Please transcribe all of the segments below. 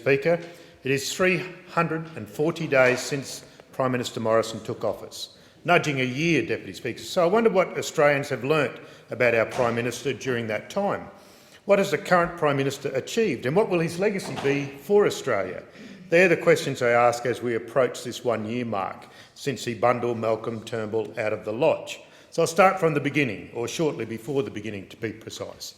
Speaker, it is 340 days since Prime Minister Morrison took office, nudging a year, Deputy Speaker. So I wonder what Australians have learnt about our Prime Minister during that time. What has the current Prime Minister achieved, and what will his legacy be for Australia? They're the questions I ask as we approach this one-year mark since he bundled Malcolm Turnbull out of the lodge. So I'll start from the beginning, or shortly before the beginning to be precise.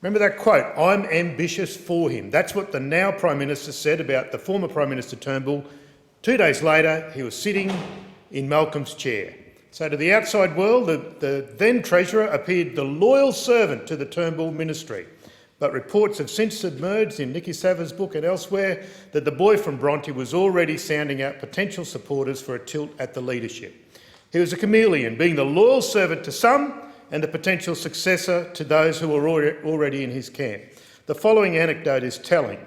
Remember that quote, "I'm ambitious for him." That's what the now Prime Minister said about the former Prime Minister Turnbull. 2 days later, he was sitting in Malcolm's chair. So to the outside world, the then Treasurer appeared the loyal servant to the Turnbull ministry. But reports have since emerged in Nicky Savva's book and elsewhere that the boy from Bronte was already sounding out potential supporters for a tilt at the leadership. He was a chameleon, being the loyal servant to some and the potential successor to those who were already in his camp. The following anecdote is telling.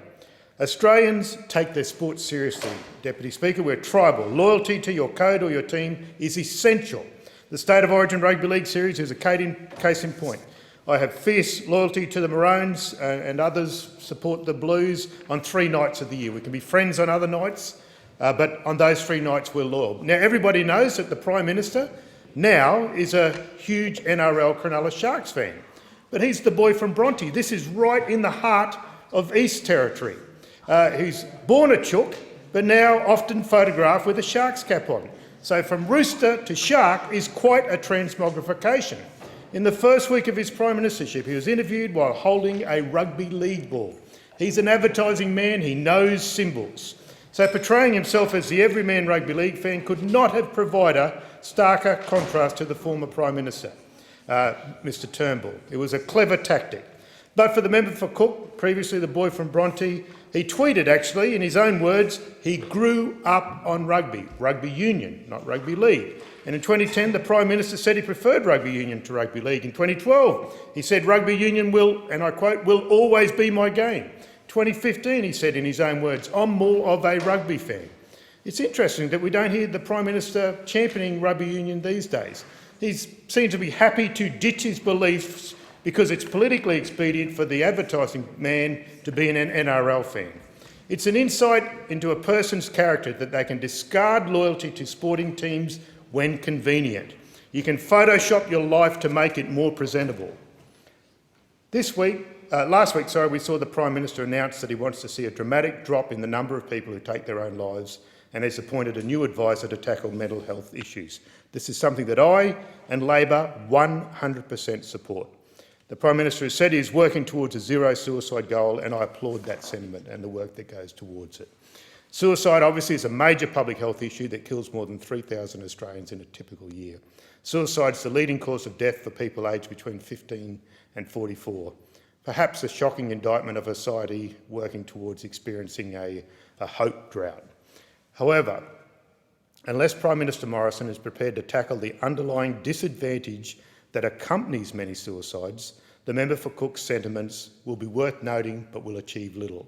Australians take their sport seriously, Deputy Speaker. We're tribal. Loyalty to your code or your team is essential. The State of Origin Rugby League series is a case in point. I have fierce loyalty to the Maroons and others support the Blues on 3 nights of the year. We can be friends on other nights, but on those 3 nights we're loyal. Now, everybody knows that the Prime Minister now is a huge NRL Cronulla Sharks fan. But he's the boy from Bronte. This is right in the heart of East Territory. He's born a chook, but now often photographed with a Sharks cap on. So from rooster to shark is quite a transmogrification. In the first week of his Prime Ministership, he was interviewed while holding a rugby league ball. He's an advertising man, he knows symbols. So portraying himself as the everyman rugby league fan could not have provided a starker contrast to the former Prime Minister, Mr Turnbull. It was a clever tactic. But for the member for Cook, previously the boy from Bronte, he tweeted actually, in his own words, he grew up on rugby union, not rugby league. And in 2010, the Prime Minister said he preferred rugby union to rugby league. In 2012, he said rugby union will, and I quote, will always be my game. 2015, he said in his own words, I'm more of a rugby fan. It's interesting that we don't hear the Prime Minister championing rugby union these days. He seems to be happy to ditch his beliefs because it's politically expedient for the advertising man to be an NRL fan. It's an insight into a person's character that they can discard loyalty to sporting teams when convenient. You can Photoshop your life to make it more presentable. Last week, we saw the Prime Minister announce that he wants to see a dramatic drop in the number of people who take their own lives and has appointed a new advisor to tackle mental health issues. This is something that I and Labor 100% support. The Prime Minister has said he is working towards a zero suicide goal, and I applaud that sentiment and the work that goes towards it. Suicide obviously is a major public health issue that kills more than 3,000 Australians in a typical year. Suicide is the leading cause of death for people aged between 15 and 44. Perhaps a shocking indictment of a society working towards experiencing a hope drought. However, unless Prime Minister Morrison is prepared to tackle the underlying disadvantage that accompanies many suicides, the member for Cook's sentiments will be worth noting but will achieve little.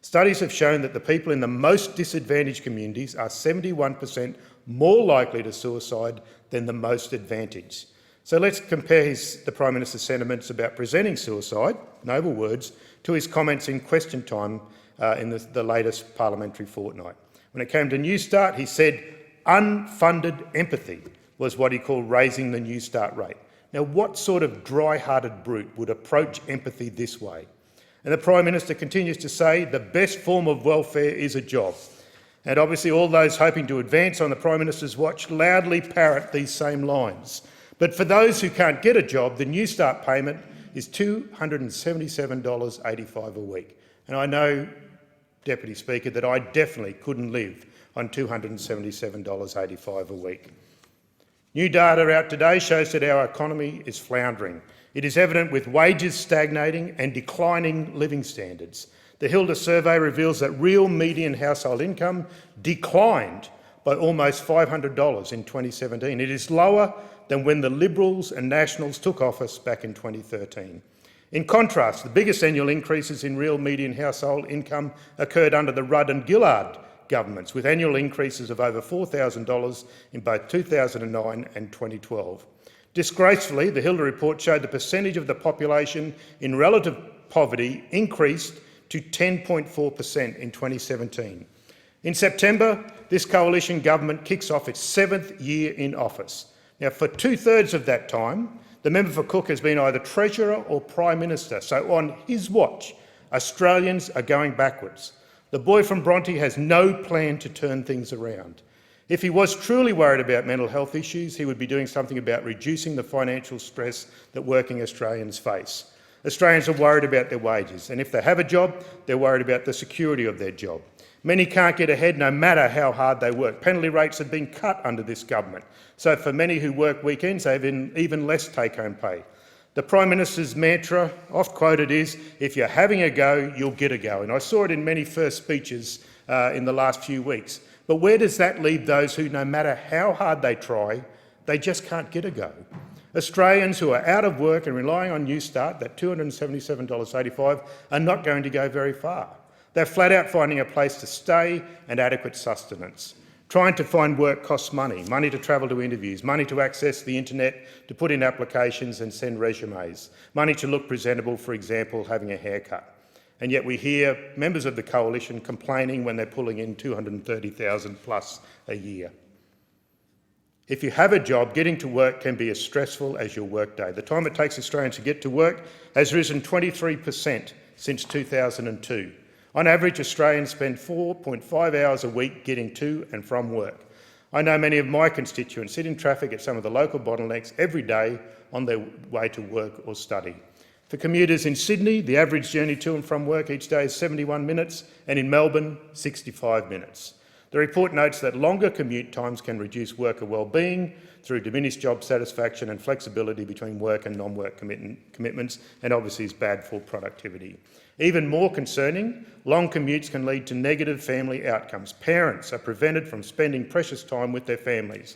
Studies have shown that the people in the most disadvantaged communities are 71% more likely to suicide than the most advantaged. So let's compare the Prime Minister's sentiments about presenting suicide, noble words, to his comments in question time in the latest parliamentary fortnight. When it came to New Start, he said unfunded empathy was what he called raising the New Start rate. Now, what sort of dry-hearted brute would approach empathy this way? And the Prime Minister continues to say the best form of welfare is a job. And obviously all those hoping to advance on the Prime Minister's watch loudly parrot these same lines. But for those who can't get a job, the New Start payment is $277.85 a week. And I know, Deputy Speaker, that I definitely couldn't live on $277.85 a week. New data out today shows that our economy is floundering. It is evident with wages stagnating and declining living standards. The Hilda survey reveals that real median household income declined by almost $500 in 2017. It is lower than when the Liberals and Nationals took office back in 2013. In contrast, the biggest annual increases in real median household income occurred under the Rudd and Gillard governments, with annual increases of over $4,000 in both 2009 and 2012. Disgracefully, the Hilda report showed the percentage of the population in relative poverty increased to 10.4% in 2017. In September, this coalition government kicks off its 7th year in office. Now, for 2/3 of that time, the member for Cook has been either Treasurer or Prime Minister, so on his watch, Australians are going backwards. The boy from Bronte has no plan to turn things around. If he was truly worried about mental health issues, he would be doing something about reducing the financial stress that working Australians face. Australians are worried about their wages, and if they have a job, they're worried about the security of their job. Many can't get ahead no matter how hard they work. Penalty rates have been cut under this government, so for many who work weekends, they have even less take-home pay. The Prime Minister's mantra, oft quoted, is, if you're having a go, you'll get a go. And I saw it in many first speeches in the last few weeks. But where does that leave those who, no matter how hard they try, they just can't get a go? Australians who are out of work and relying on Newstart, that $277.85, are not going to go very far. They're flat out finding a place to stay and adequate sustenance. Trying to find work costs money, money to travel to interviews, money to access the internet, to put in applications and send resumes, money to look presentable, for example, having a haircut. And yet we hear members of the coalition complaining when they're pulling in $230,000 plus a year. If you have a job, getting to work can be as stressful as your workday. The time it takes Australians to get to work has risen 23% since 2002. On average, Australians spend 4.5 hours a week getting to and from work. I know many of my constituents sit in traffic at some of the local bottlenecks every day on their way to work or study. For commuters in Sydney, the average journey to and from work each day is 71 minutes, and in Melbourne, 65 minutes. The report notes that longer commute times can reduce worker well-being through diminished job satisfaction and flexibility between work and non-work commitments, and obviously is bad for productivity. Even more concerning, long commutes can lead to negative family outcomes. Parents are prevented from spending precious time with their families.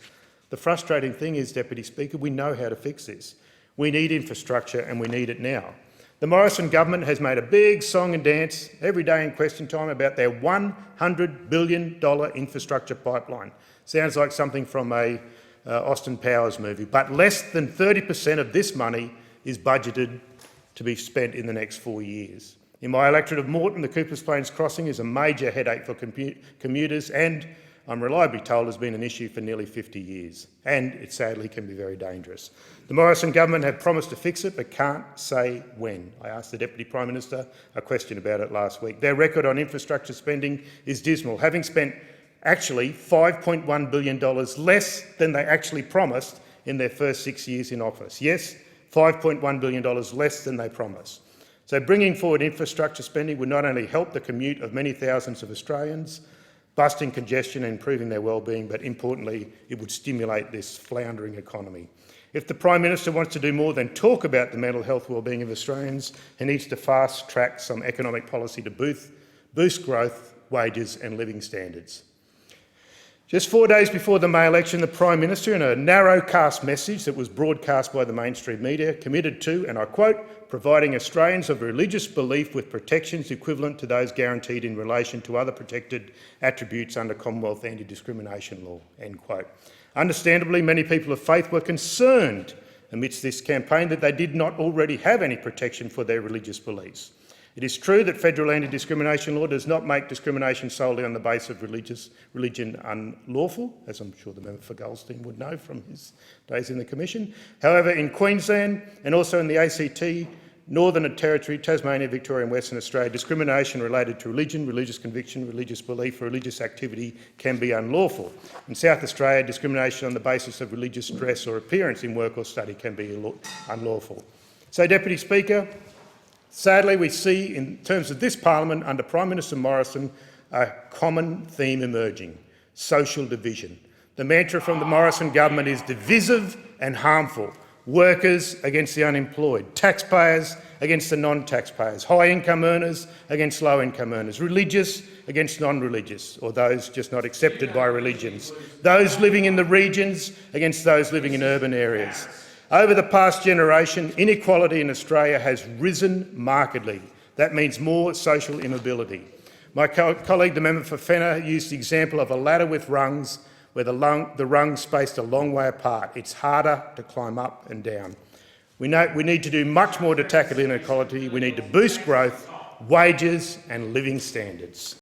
The frustrating thing is, Deputy Speaker, we know how to fix this. We need infrastructure and we need it now. The Morrison government has made a big song and dance every day in question time about their $100 billion infrastructure pipeline. Sounds like something from a Austin Powers movie, but less than 30% of this money is budgeted to be spent in the next 4 years. In my electorate of Moreton, the Coopers Plains crossing is a major headache for commuters and, I'm reliably told, has been an issue for nearly 50 years, and it sadly can be very dangerous. The Morrison government have promised to fix it but can't say when. I asked the Deputy Prime Minister a question about it last week. Their record on infrastructure spending is dismal, having spent actually $5.1 billion less than they actually promised in their first 6 years in office. Yes, $5.1 billion less than they promised. So bringing forward infrastructure spending would not only help the commute of many thousands of Australians, busting congestion and improving their well-being, but importantly, it would stimulate this floundering economy. If the Prime Minister wants to do more than talk about the mental health well-being of Australians, he needs to fast-track some economic policy to boost growth, wages and living standards. Just 4 days before the May election, the Prime Minister, in a narrow-cast message that was broadcast by the mainstream media, committed to, and I quote, providing Australians of religious belief with protections equivalent to those guaranteed in relation to other protected attributes under Commonwealth anti-discrimination law, end quote. Understandably, many people of faith were concerned amidst this campaign that they did not already have any protection for their religious beliefs. It is true that federal anti-discrimination law does not make discrimination solely on the basis of religion unlawful, as I'm sure the member for Goldstein would know from his days in the Commission. However, in Queensland and also in the ACT, Northern Territory, Tasmania, Victoria and Western Australia, discrimination related to religion, religious conviction, religious belief or religious activity can be unlawful. In South Australia, discrimination on the basis of religious dress or appearance in work or study can be unlawful. So, Deputy Speaker, sadly, we see, in terms of this parliament, under Prime Minister Morrison, a common theme emerging: social division. The mantra from the Morrison government is divisive and harmful. Workers against the unemployed, taxpayers against the non-taxpayers, high-income earners against low-income earners, religious against non-religious, or those just not accepted by religions, those living in the regions against those living in urban areas. Over the past generation, inequality in Australia has risen markedly. That means more social immobility. My colleague, the member for Fenner, used the example of a ladder with rungs where the rungs spaced a long way apart. It's harder to climb up and down. We need to do much more to tackle inequality. We need to boost growth, wages and living standards.